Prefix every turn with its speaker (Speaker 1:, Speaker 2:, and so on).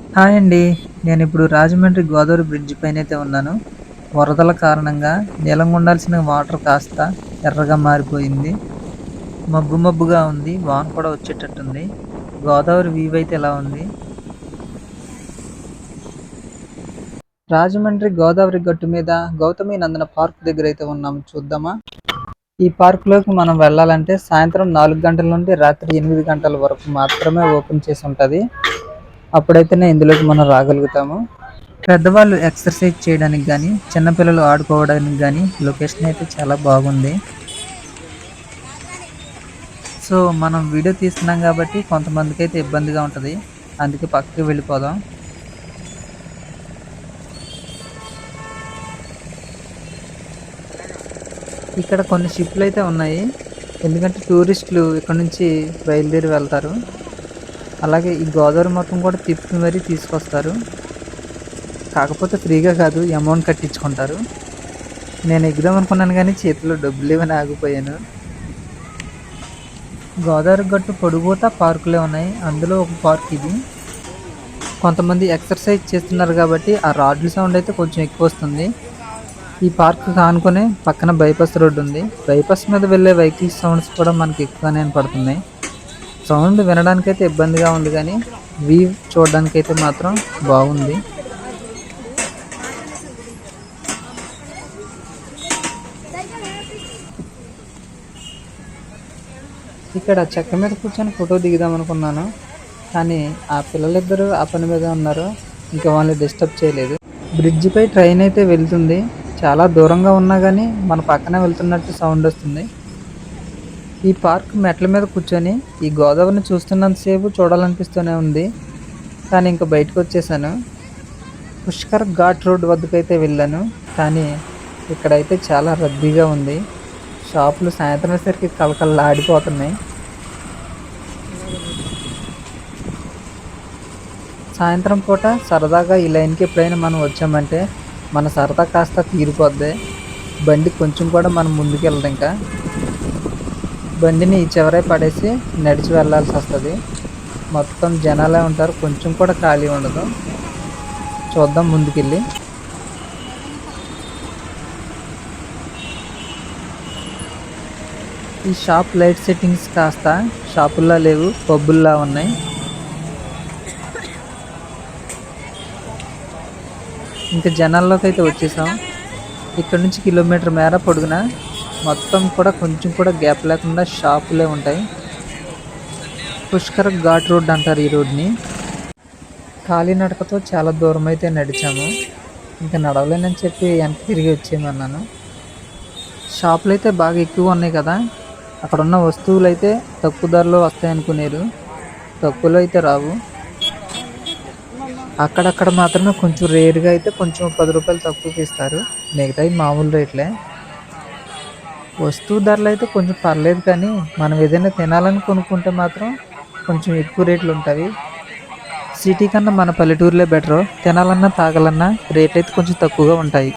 Speaker 1: Hi అండి. నేనిప్పుడు Rajahmundry Godavari bridge పైనైతే ఉన్నాను. వరదల కారణంగా నీలంగా ఉండాల్సిన వాటర్ కాస్త ఎర్రగా మారిపోయింది. మబ్బు మబ్బుగా ఉంది. వాన కూడా వచ్చేటట్టుంది. గోదావరి వ్యూ అయితే ఇలా ఉంది. రాజమండ్రి గోదావరి గట్టు మీద గౌతమి నందన పార్క్ దగ్గరైతే ఉన్నాము. చూద్దామా? ఈ పార్క్‌లోకి మనం వెళ్ళాలంటే సాయంత్రం 4 గంటల నుండి రాత్రి 8 గంటల వరకు మాత్రమే ఓపెన్ చేసి ఉంటది. అప్పుడైతేనే ఇందులోకి మనం రాగలుగుతాము. పెద్దవాళ్ళు ఎక్సర్సైజ్ చేయడానికి గానీ, చిన్నపిల్లలు ఆడుకోవడానికి గానీ లొకేషన్ అయితే చాలా బాగుంది. సో, మనం వీడియో తీస్తున్నాం గాబట్టి కొంతమందికైతే ఇబ్బందిగా ఉంటది. అందుకే పక్కకి వెళ్ళిపోదాం. ఇక్కడ కొన్ని షిప్‌లయితే ఉన్నాయి. ఎందుకంటే టూరిస్టులు ఇక్కడ నుంచి బయలుదేరి వెళ్తారు. అలాగే ఈ గోదావరి మొత్తం కూడా తిప్పి మరీ తీసుకొస్తారు. కాకపోతే ఫ్రీగా కాదు, అమౌంట్ కట్టించుకుంటారు. నేను ఎక్కుదాం అనుకున్నాను గానీ చేతిలో డబ్బులు లేవని ఆగిపోయాను. గోదావరి గట్టు పొడుగుతా పార్కులే ఉన్నాయి. అందులో ఒక పార్క్ ఇది. కొంతమంది ఎక్సర్సైజ్ చేస్తున్నారు కాబట్టి ఆ రాడ్ల సౌండ్ అయితే కొంచెం ఎక్కువ వస్తుంది. ఈ పార్క్ ఆనుకునే పక్కన బైపాస్ రోడ్డు ఉంది. బైపాస్ మీద వెళ్ళే వెహికల్స్ సౌండ్స్ కూడా మనకి ఎక్కువగానే వినపడుతున్నాయి. సౌండ్ వినడానికైతే ఇబ్బందిగా ఉంది కానీ వ్యూ చూడడానికైతే మాత్రం బాగుంది. ఇక్కడ చెక్క మీద కూర్చొని ఫోటో దిగుదాం అనుకున్నాను. కానీ ఆ పిల్లలిద్దరూ ఆ పని మీద ఉన్నారు. ఇంకా వాళ్ళని డిస్టర్బ్ చేయలేదు. బ్రిడ్జిపై ట్రైన్ అయితే వెళ్తుంది. చాలా దూరంగా ఉన్నా కానీ మన పక్కనే వెళ్తున్నట్టు సౌండ్ వస్తుంది. ఈ పార్క్ మెట్ల మీద కూర్చొని ఈ గోదావరిని చూస్తున్నంతసేపు చూడాలనిపిస్తూనే ఉంది. కానీ ఇంకా బయటకు వచ్చేసాను. పుష్కర్ ఘాట్ రోడ్ వద్దకైతే వెళ్ళాను. కానీ ఇక్కడైతే చాలా రద్దీగా ఉంది. షాపులు సాయంత్రం అయ్యేసరికి కళకళలాడిపోతున్నాయి. సాయంత్రం పూట సరదాగా ఈ లైన్కి ఎప్పుడైనా మనం వచ్చామంటే మన సరదా కాస్త తీరిపోద్ది. బండి కొంచెం కూడా మనం ముందుకెళ్ళదు. ఇంకా బండిని ఈ చివరే పడేసి నడిచి వెళ్ళాల్సి వస్తుంది. మొత్తం జనాలే ఉంటారు, కొంచెం కూడా ఖాళీ ఉండదు. చూద్దాం ముందుకెళ్ళి. ఈ షాప్ లైట్ సెట్టింగ్స్ కాస్త షాపుల్లా లేవు, పబ్బుల్లా ఉన్నాయి. ఇంకా జనాల్లోకి అయితే వచ్చేసాం. ఇక్కడ నుంచి కిలోమీటర్ మేర పొడుగున మొత్తం కూడా కొంచెం కూడా గ్యాప్ లేకుండా షాపులే ఉంటాయి. పుష్కర్ ఘాట్ రోడ్ అంటారు ఈ రోడ్ని. కాలినడకతో చాలా దూరం అయితే నడిచాము. ఇంకా నడవలేనని చెప్పి వెనక్కి తిరిగి వచ్చేయమన్నాను. షాపులు అయితే బాగా ఎక్కువ ఉన్నాయి కదా, అక్కడ ఉన్న వస్తువులు అయితే తక్కువ ధరలో వస్తాయి అనుకునేరు. తక్కువలో అయితే రావు. అక్కడక్కడ మాత్రమే కొంచెం రేరుగా అయితే కొంచెం 10 రూపాయలు తక్కువకి ఇస్తారు. మిగతాయి మామూలు రేట్లే. వస్తువు ధరలు అయితే కొంచెం పర్లేదు కానీ మనం ఏదైనా తినాలని కొనుక్కుంటే మాత్రం కొంచెం ఎక్కువ రేట్లు ఉంటాయి. సిటీ కన్నా మన పల్లెటూరులే బెటరు. తినాలన్నా తాగాలన్నా రేట్లు అయితే కొంచెం తక్కువగా ఉంటాయి.